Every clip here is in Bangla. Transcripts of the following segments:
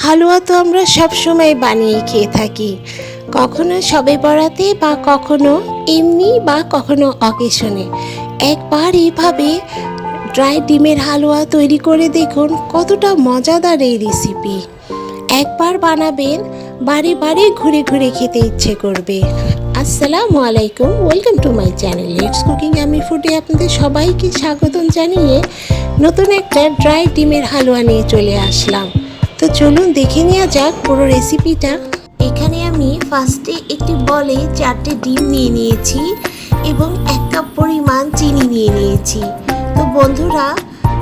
হালুয়া তো আমরা সব সময় বানিয়ে খেয়ে থাকি, কখনো সবে বরাতে বা কখনো এমনি বা কখনো অকেশনে। একবার এইভাবে ড্রাই ডিমের হালুয়া তৈরি করে দেখুন, কতটা মজাদার এই রেসিপি। একবার বানাবেন, বারে বারে ঘুরে ঘুরে খেতে ইচ্ছে করবে। আসসালামু আলাইকুম, welcome to my channel let's cooking আমি ফুডে আপনাদের সবাইকে স্বাগতম জানিয়ে নতুন একটা ড্রাই ডিমের হালুয়া নিয়ে চলে আসলাম। তো চলুন দেখে নেওয়া যাক পুরো রেসিপিটা। এখানে আমি ফার্স্টে একটি বলে 4টে ডিম নিয়ে নিয়েছি এবং 1 কাপ পরিমাণ চিনি নিয়ে নিয়েছি। তো বন্ধুরা,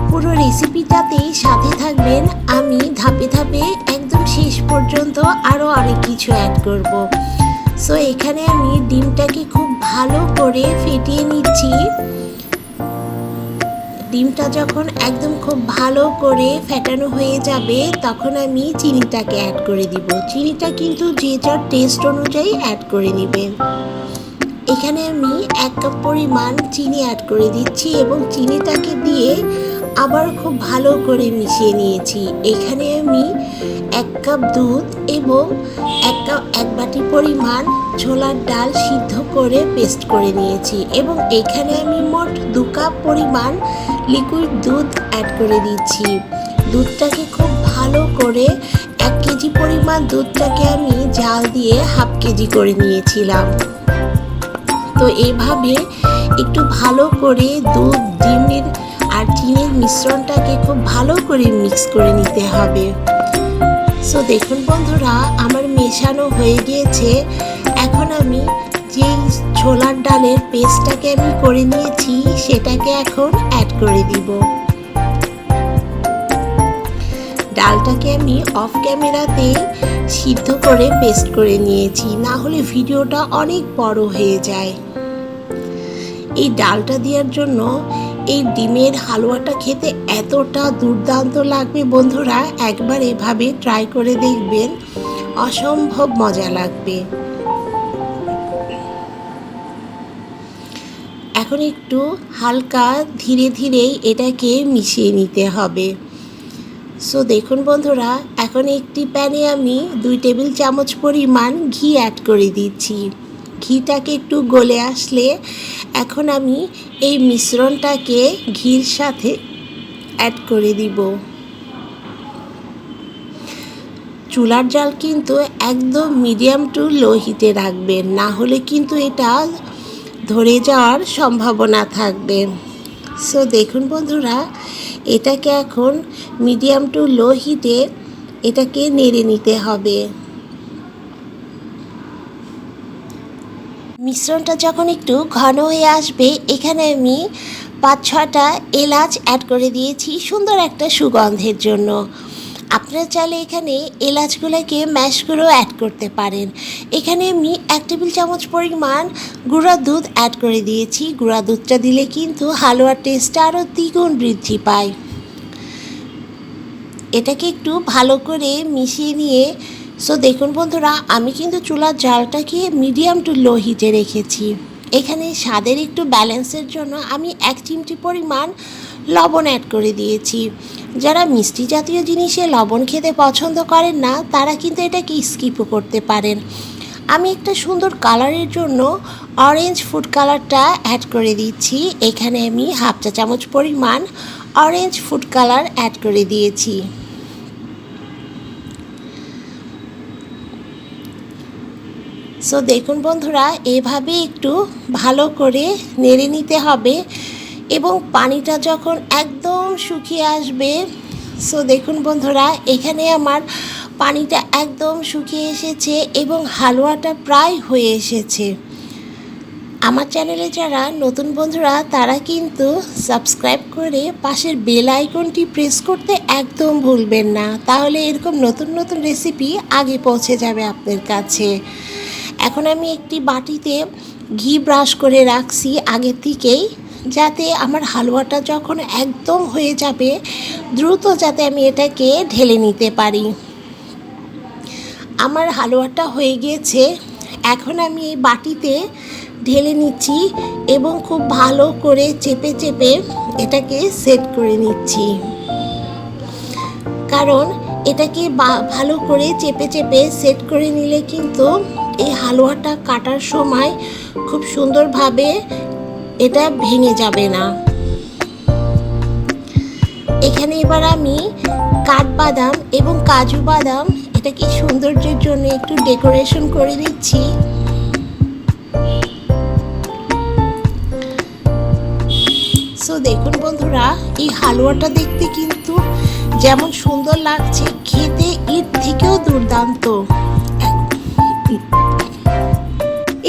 পুরো রেসিপিটাতেই সাথে থাকবেন, আমি ধাপে ধাপে একদম শেষ পর্যন্ত আরও অনেক কিছু অ্যাড করব। সো এখানে আমি ডিমটাকে খুব ভালো করে ফেটিয়ে নিচ্ছি। ডিমটা যখন একদম খুব ভালো করে ফেটানো হয়ে যাবে, তখন আমি চিনিটাকে অ্যাড করে দিব। চিনিটা কিন্তু যে যার টেস্ট অনুযায়ী অ্যাড করে নেবেন। এখানে আমি 1 কাপ পরিমাণ চিনি অ্যাড করে দিচ্ছি এবং চিনিটাকে দিয়ে আবার খুব ভালো করে মিশিয়ে নিয়েছি। এখানে আমি 1 কাপ দুধ এবং 1 বাটি পরিমাণ ছোলার ডাল সিদ্ধ করে পেস্ট করে নিয়েছি এবং এখানে আমি মোট 2 কাপ পরিমাণ লিকুইড দুধ অ্যাড করে দিচ্ছি। দুধটাকে খুব ভালো করে 1 কেজি পরিমাণ দুধটাকে আমি জাল দিয়ে হাফ কেজি করে নিয়েছিলাম। তো এইভাবে একটু ভালো করে দুধ, ডিমের আর চিনির মিশ্রণটাকে খুব ভালো করে মিক্স করে নিতে হবে। সো দেখুন বন্ধুরা, আমার মেশানো হয়ে গিয়েছে। এখন আমি যেই ছোলার ডালের পেস্টটাকে আমি করে নিয়েছি সেটাকে এখন অ্যাড করে দিব। ডালটাকে আমি অফ ক্যামেরাতে সিদ্ধ করে পেস্ট করে নিয়েছি, না হলে ভিডিওটা অনেক বড় হয়ে যায়। এই ডালটা দেওয়ার জন্য এই ডিমের হালুয়াটা খেতে এতটা দুর্দান্ত লাগবে বন্ধুরা, একবার এভাবে ট্রাই করে দেখবেন, অসম্ভব মজা লাগবে। এখন একটু হালকা ধীরে ধীরে এটাকে মিশিয়ে নিতে হবে। সো দেখুন বন্ধুরা, এখন একটি প্যানে আমি 2 টেবিল চামচ পরিমাণ ঘি অ্যাড করে দিচ্ছি। ঘিটাকে একটু গলে আসলে এখন আমি এই মিশ্রণটাকে ঘির সাথে অ্যাড করে দিব। চুলার জাল কিন্তু একদম মিডিয়াম টু লো হিটে রাখবেন, না হলে কিন্তু এটা ধরে যাওয়ার সম্ভাবনা থাকবে। সো দেখুন বন্ধুরা, এটাকে এখন মিডিয়াম টু লো হিটে এটাকে নেড়ে নিতে হবে। মিশ্রণটা যখন একটু ঘন হয়ে আসবে, এখানে আমি 5-6টা এলাচ অ্যাড করে দিয়েছি সুন্দর একটা সুগন্ধের জন্য। আপনারা চাইলে এখানে এলাচগুলোকে ম্যাশ করেও অ্যাড করতে পারেন। এখানে আমি 1 টেবিল চামচ পরিমাণ গুঁড়া দুধ অ্যাড করে দিয়েছি। গুঁড়া দুধটা দিলে কিন্তু হালুয়ার টেস্টটা আরও দ্বিগুণ বৃদ্ধি পায়। এটাকে একটু ভালো করে মিশিয়ে নিয়ে, সো দেখুন বন্ধুরা, আমি কিন্তু চুলার জালটাকে মিডিয়াম টু লো হিটে রেখেছি। এখানে স্বাদের একটু ব্যালেন্সের জন্য আমি 1 চিমটি পরিমাণ লবণ অ্যাড করে দিয়েছি। যারা মিষ্টি জাতীয় জিনিসে লবণ খেতে পছন্দ করেন না, তারা কিন্তু এটাকে স্কিপও করতে পারেন। আমি একটা সুন্দর কালারের জন্য অরেঞ্জ ফুড কালারটা অ্যাড করে দিচ্ছি। এখানে আমি 1/2 চা চামচ পরিমাণ অরেঞ্জ ফুড কালার অ্যাড করে দিয়েছি। সো দেখুন বন্ধুরা, এভাবে একটু ভালো করে নেড়ে নিতে হবে এবং পানিটা যখন একদম শুকিয়ে আসবে, সো দেখুন বন্ধুরা, এখানে আমার পানিটা একদম শুকিয়ে এসেছে এবং হালুয়াটা প্রায় হয়ে এসেছে। আমার চ্যানেলে যারা নতুন বন্ধুরা, তারা কিন্তু সাবস্ক্রাইব করে পাশের বেল আইকনটি প্রেস করতে একদম ভুলবেন না, তাহলে এরকম নতুন নতুন রেসিপি আগে পৌঁছে যাবে আপনার কাছে। এখন আমি একটি বাটিতে ঘি ব্রাশ করে রাখছি আগে থেকেই, যাতে আমার হালুয়াটা যখন একদম হয়ে যাবে, দ্রুত যাতে আমি এটাকে ঢেলে নিতে পারি। আমার হালুয়াটা হয়ে গিয়েছে, এখন আমি এই বাটিতে ঢেলে নিচ্ছি এবং খুব ভালো করে চেপে চেপে এটাকে সেট করে নিচ্ছি। কারণ এটাকে ভালো করে চেপে চেপে সেট করে নিলে কিন্তু এই হালুয়াটা কাটার সময় খুব সুন্দরভাবে এটা ভেঙে যাবে না। এখানে এবার আমি কাঠবাদাম এবং কাজু বাদাম এটাকে সৌন্দর্যের জন্য একটু ডেকোরেশন করে দিচ্ছি। সো দেখুন বন্ধুরা, এই হালুয়াটা দেখতে কিন্তু যেমন সুন্দর লাগছে, খেতে এর থেকেও দুর্দান্ত।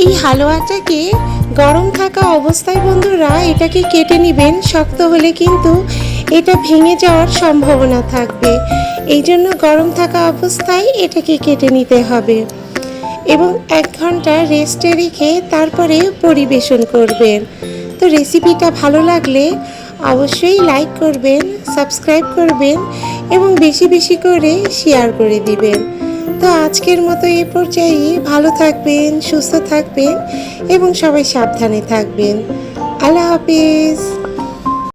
এই হালুয়াটাকে গরম থাকা অবস্থায় বন্ধুরা এটাকে কেটে নেবেন, শক্ত হলে কিন্তু এটা ভেঙে যাওয়ার সম্ভাবনা থাকবে। এই জন্য গরম থাকা অবস্থায় এটাকে কেটে নিতে হবে এবং 1 ঘন্টা রেস্টে রেখে তারপরে পরিবেশন করবেন। তো রেসিপিটা ভালো লাগলে অবশ্যই লাইক করবেন, সাবস্ক্রাইব করবেন এবং বেশি বেশি করে শেয়ার করে দিবেন। তো আজকের মতো এই পর্যায়ে ভালো থাকবেন, সুস্থ থাকবেন এবং সবাই সাবধানে থাকবেন। আল্লাহ হাফেজ।